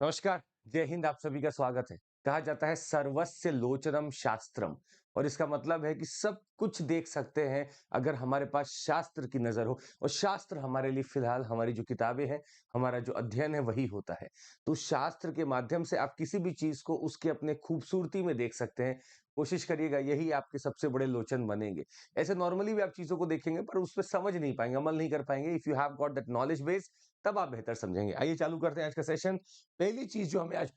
नमस्कार, जय हिंद। आप सभी का स्वागत है। कहा जाता है सर्वस्य लोचनम शास्त्रम, और इसका मतलब है कि सब कुछ देख सकते हैं अगर हमारे पास शास्त्र की नजर हो। और शास्त्र हमारे लिए फिलहाल हमारी जो किताबें हैं, हमारा जो अध्ययन है वही होता है। तो शास्त्र के माध्यम से आप किसी भी चीज को उसके अपने खूबसूरती में देख सकते हैं। कोशिश करिएगा, यही आपके सबसे बड़े लोचन बनेंगे। ऐसे नॉर्मली भी आप चीजों को देखेंगे पर उस पर समझ नहीं पाएंगे, अमल नहीं कर पाएंगे। If you have got that knowledge base, तब आप बेहतर समझेंगे। आइए चालू करते हैं आज का सेशन। पहली चीज जो हमें आज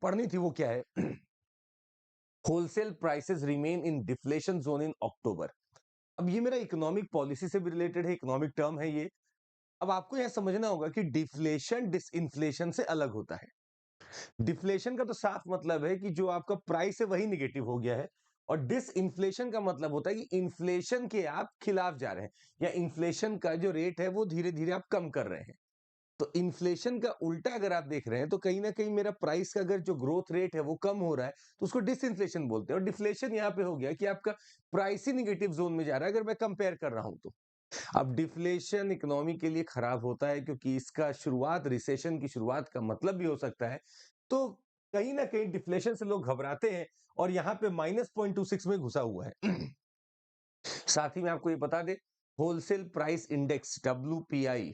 पढ़नी थी वो क्या है? Wholesale prices remain in deflation zone in October. अब ये मेरा इकोनॉमिक पॉलिसी से भी रिलेटेड है, इकोनॉमिक टर्म है ये। अब आपको यह समझना होगा कि डिफ्लेशन डिसइंफ्लेशन से अलग होता है। डिफ्लेशन का तो साफ मतलब है कि जो आपका प्राइस है वही निगेटिव हो गया है, और डिसइंफ्लेशन का मतलब होता है कि इन्फ्लेशन के आप खिलाफ जा रहे हैं, या इन्फ्लेशन का जो रेट है वो धीरे धीरे आप कम कर रहे हैं। तो इन्फ्लेशन का उल्टा अगर आप देख रहे हैं तो कहीं ना कहीं मेरा प्राइस का अगर जो ग्रोथ रेट है वो कम हो रहा है, तो उसको डिसइन्फ्लेशन बोलते हैं। और डिफ्लेशन यहाँ पे हो गया कि आपका प्राइस ही निगेटिव जोन में जा रहा है अगर मैं कंपेयर कर रहा हूं तो। अब डिफ्लेशन इकोनॉमी के लिए खराब होता है क्योंकि इसका शुरुआत, रिसेशन की शुरुआत का मतलब भी हो सकता है। तो कहीं ना कहीं डिफ्लेशन से लोग घबराते हैं, और यहाँ पे -0.26 में घुसा हुआ है। साथ ही में आपको ये बता दे, होलसेल प्राइस इंडेक्स WPI,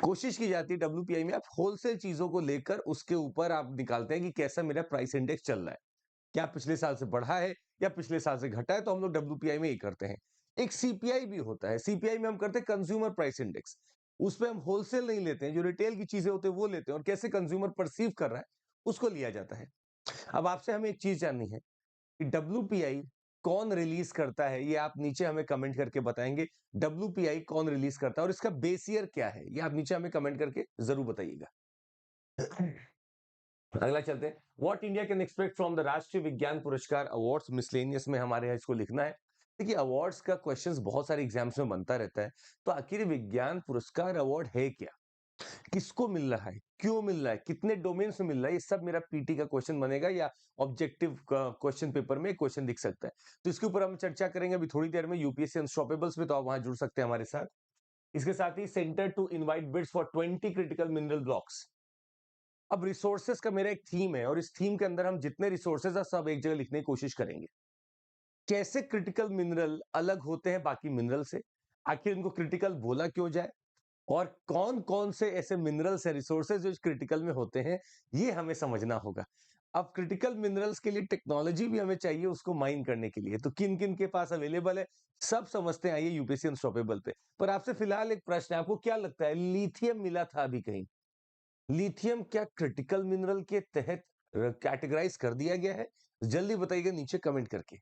कोशिश की जाती है WPI में आप होलसेल चीजों को लेकर उसके ऊपर आप निकालते हैं कि कैसा मेरा प्राइस इंडेक्स चल रहा है, क्या पिछले साल से बढ़ा है या पिछले साल से घटा है। तो हम लोग WPI में ये करते हैं। एक CPI भी होता है, CPI में हम करते हैं कंज्यूमर प्राइस इंडेक्स। उसपे हम होलसेल नहीं लेते हैं, जो रिटेल की चीजें होते हैं वो लेते हैं, और कैसे कंज्यूमर परसीव कर रहा है उसको लिया जाता है। अब आपसे हमें एक चीज जाननी है कि WPI कौन रिलीज करता है, ये आप नीचे हमें कमेंट करके बताएंगे। WPI कौन रिलीज करता है और इसका बेस ईयर क्या है, ये आप नीचे हमें कमेंट करके जरूर बताइएगा। अगला चलते हैं। What India can expect from the राष्ट्रीय विज्ञान पुरस्कार अवार्ड्स मिसलेनियस में हमारे यहाँ इसको लिखना है। देखिए, अवार्ड्स का क्वेश्चंस बहुत सारे एग्जाम्स में बनता रहता है। तो आखिर विज्ञान पुरस्कार अवार्ड है क्या, किसको मिल रहा है, क्यों मिल रहा है, कितने डोमेन्स में मिल रहा है, ये सब मेरा पीटी का क्वेश्चन बनेगा, या ऑब्जेक्टिव क्वेश्चन पेपर में क्वेश्चन दिख सकता है। तो इसके ऊपर हम चर्चा करेंगे अभी थोड़ी देर में यूपीएससी अनस्टॉपेबल्स में, तो आप वहां जुड़ सकते हैं हमारे साथ। इसके साथ ही centre to invite bids for 20 critical mineral blocks. अब रिसोर्सेज का मेरा एक थीम है, और इस थीम के अंदर हम जितने रिसोर्सेज है सब एक जगह लिखने की कोशिश करेंगे। कैसे क्रिटिकल मिनरल अलग होते हैं बाकी मिनरल से, आखिर इनको क्रिटिकल बोला क्यों जाए, और कौन कौन से ऐसे मिनरल्स है, रिसोर्सेज जो क्रिटिकल में होते हैं, ये हमें समझना होगा। अब क्रिटिकल मिनरल्स के लिए टेक्नोलॉजी भी हमें चाहिए उसको माइन करने के लिए, तो किन किन के पास अवेलेबल है सब समझते हैं। आइए यूपीएससी अनस्टॉपेबल पे। पर आपसे फिलहाल एक प्रश्न है, आपको क्या लगता है लिथियम मिला था अभी कहीं, लिथियम क्या क्रिटिकल मिनरल के तहत कैटेगराइज कर दिया गया है? जल्दी बताइएगा नीचे कमेंट करके।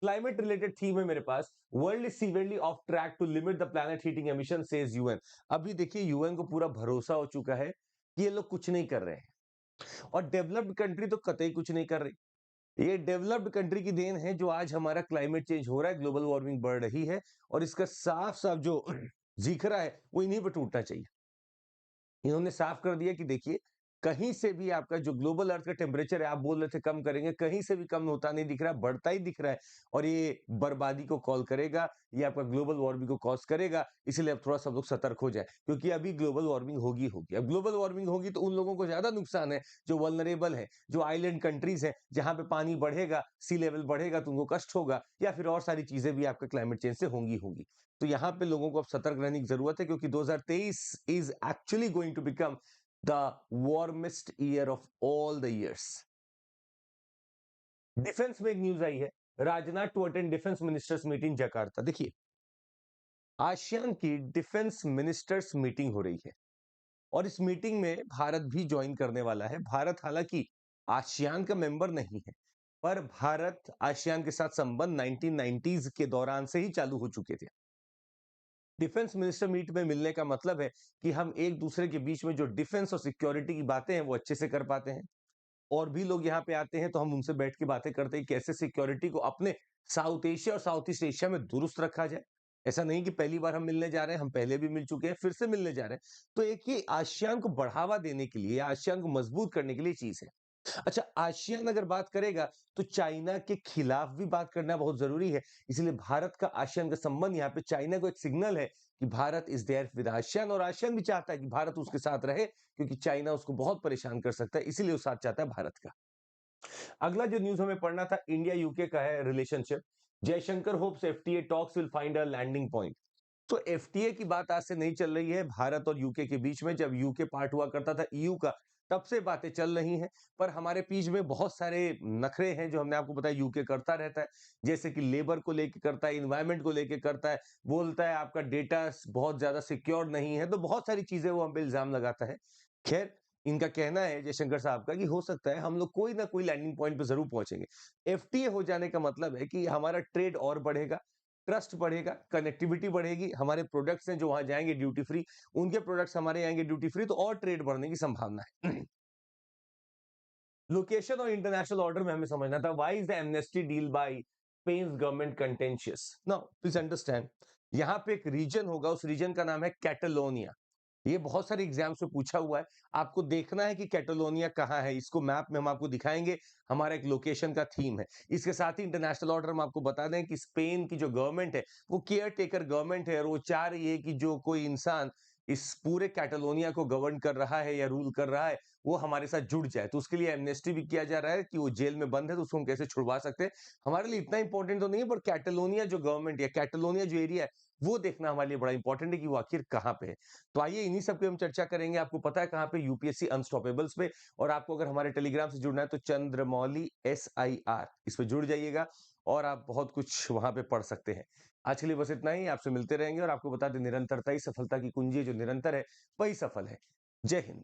क्लाइमेट रिलेटेड थीम है मेरे पास। World is severely off track to limit the planet heating emission says UN. अभी देखिए यूएन को पूरा भरोसा हो चुका है कि ये लोग कुछ नहीं कर रहे हैं, और डेवलप्ड कंट्री तो कतई कुछ नहीं कर रही। ये डेवलप्ड कंट्री की देन है जो आज हमारा क्लाइमेट चेंज हो रहा है, ग्लोबल वार्मिंग बढ़ रही है, और इसका साफ साफ जो जीखरा है वो इन्हीं पर टूटना चाहिए। इन्होंने साफ कर दिया कि देखिए, कहीं से भी आपका जो ग्लोबल अर्थ का टेम्परेचर है, आप बोल रहे थे कम करेंगे, कहीं से भी कम होता नहीं दिख रहा है, बढ़ता ही दिख रहा है। और ये बर्बादी को कॉल करेगा, ये आपका ग्लोबल वार्मिंग को कॉज करेगा। इसलिए अब थोड़ा सब लोग सतर्क हो जाए, क्योंकि अभी ग्लोबल वार्मिंग होगी। अब ग्लोबल वार्मिंग होगी तो उन लोगों को ज्यादा नुकसान है जो वल्नरेबल है, जो आइलैंड कंट्रीज है, जहां पे पानी बढ़ेगा, सी लेवल बढ़ेगा तो उनको कष्ट होगा, या फिर और सारी चीजें भी आपके क्लाइमेट चेंज से होंगी। तो यहाँ पे लोगों को अब सतर्क रहने की जरूरत है, क्योंकि 2023 is actually going to become the warmest year of all the years. Defence में एक न्यूज आई है, Rajnath to attend defence ministers meeting Jakarta. देखिए, आसियान की डिफेंस मिनिस्टर्स मीटिंग हो रही है, और इस मीटिंग में भारत भी ज्वाइन करने वाला है। भारत हालांकि आसियान का मेंबर नहीं है, पर भारत आसियान के साथ संबंध 1990s के दौरान से ही चालू हो चुके थे। डिफेंस मिनिस्टर मीट में मिलने का मतलब है कि हम एक दूसरे के बीच में जो डिफेंस और सिक्योरिटी की बातें हैं वो अच्छे से कर पाते हैं। और भी लोग यहाँ पे आते हैं तो हम उनसे बैठ के बातें करते हैं कैसे सिक्योरिटी को अपने साउथ एशिया और साउथ ईस्ट एशिया में दुरुस्त रखा जाए। ऐसा नहीं कि पहली बार हम मिलने जा रहे हैं, हम पहले भी मिल चुके हैं, फिर से मिलने जा रहे हैं। तो एक ये आसियान को बढ़ावा देने के लिए, आसियान को मजबूत करने के लिए चीज है। अच्छा, आसियान अगर बात करेगा तो चाइना के खिलाफ भी बात करना बहुत जरूरी है। इसलिए भारत का आसियान का संबंध यहाँ पे चाइना को एक सिग्नल है कि Bharat is there with ASEAN, और आसियान भी चाहता है कि भारत उसके साथ रहे, क्योंकि चाइना उसको बहुत परेशान कर सकता है, इसीलिए वो साथ चाहता है भारत का। अगला जो न्यूज़ हमें पढ़ना था, इंडिया यूके का है relationship. Jaishankar hopes FTA talks will find a landing point. तो एफटीए की बात आज से नहीं चल रही है भारत और यूके के बीच में। जब यूके पार्ट हुआ करता था ईयू का, तब से बातें चल रही हैं। पर हमारे बीच में बहुत सारे नखरे हैं जो हमने आपको बताया यूके करता रहता है। जैसे कि लेबर को लेके करता है, एनवायरनमेंट को लेके करता है, बोलता है आपका डेटा बहुत ज्यादा सिक्योर नहीं है, तो बहुत सारी चीजें वो हम पे इल्जाम लगाता है। खैर, इनका कहना है जयशंकर साहब का कि हो सकता है हम लोग कोई ना कोई लैंडिंग पॉइंट पे जरूर पहुंचेंगे। एफटीए हो जाने का मतलब है कि हमारा ट्रेड और बढ़ेगा, ट्रस्ट बढ़ेगा, कनेक्टिविटी बढ़ेगी, हमारे प्रोडक्ट्स हैं जो वहां जाएंगे ड्यूटी फ्री, उनके प्रोडक्ट्स हमारे आएंगे ड्यूटी फ्री, तो और ट्रेड बढ़ने की संभावना है। लोकेशन और इंटरनेशनल ऑर्डर में हमें समझना था, why is the amnesty deal by Spain government contentious. Now please understand, यहाँ पे एक रीजन होगा, उस रीजन का नाम है कैटलोनिया। ये बहुत सारे एग्जाम्स में पूछा हुआ है। आपको देखना है कि कैटलोनिया कहाँ है, इसको मैप में हम आपको दिखाएंगे। हमारा एक लोकेशन का थीम है। इसके साथ ही इंटरनेशनल ऑर्डर हम आपको बता दें कि स्पेन की जो गवर्नमेंट है वो केयर टेकर गवर्नमेंट है, और वो चाह रही है कि जो कोई इंसान इस पूरे कैटलोनिया को गवर्न कर रहा है या रूल कर रहा है, वो हमारे साथ जुड़ जाए। तो उसके लिए एमनेस्टी भी किया जा रहा है कि वो जेल में बंद है तो उसको हम कैसे छुड़वा सकते हैं। हमारे लिए इतना इंपॉर्टेंट तो नहीं है, पर कैटलोनिया जो गवर्नमेंट या कैटलोनिया जो एरिया है, वो देखना हमारे लिए बड़ा इंपॉर्टेंट है कि वो आखिर कहाँ पे है। तो आइए इन्हीं सब पे हम चर्चा करेंगे। आपको पता है कहाँ पे, यूपीएससी अनस्टॉपेबल्स पे। और आपको अगर हमारे टेलीग्राम से जुड़ना है तो चंद्रमौली SIR इस पे जुड़ जाइएगा, और आप बहुत कुछ वहां पे पढ़ सकते हैं। आज के लिए बस इतना ही, आपसे मिलते रहेंगे। और आपको बता दें, निरंतरता ही सफलता की कुंजी है, जो निरंतर है वही सफल है। जय हिंद।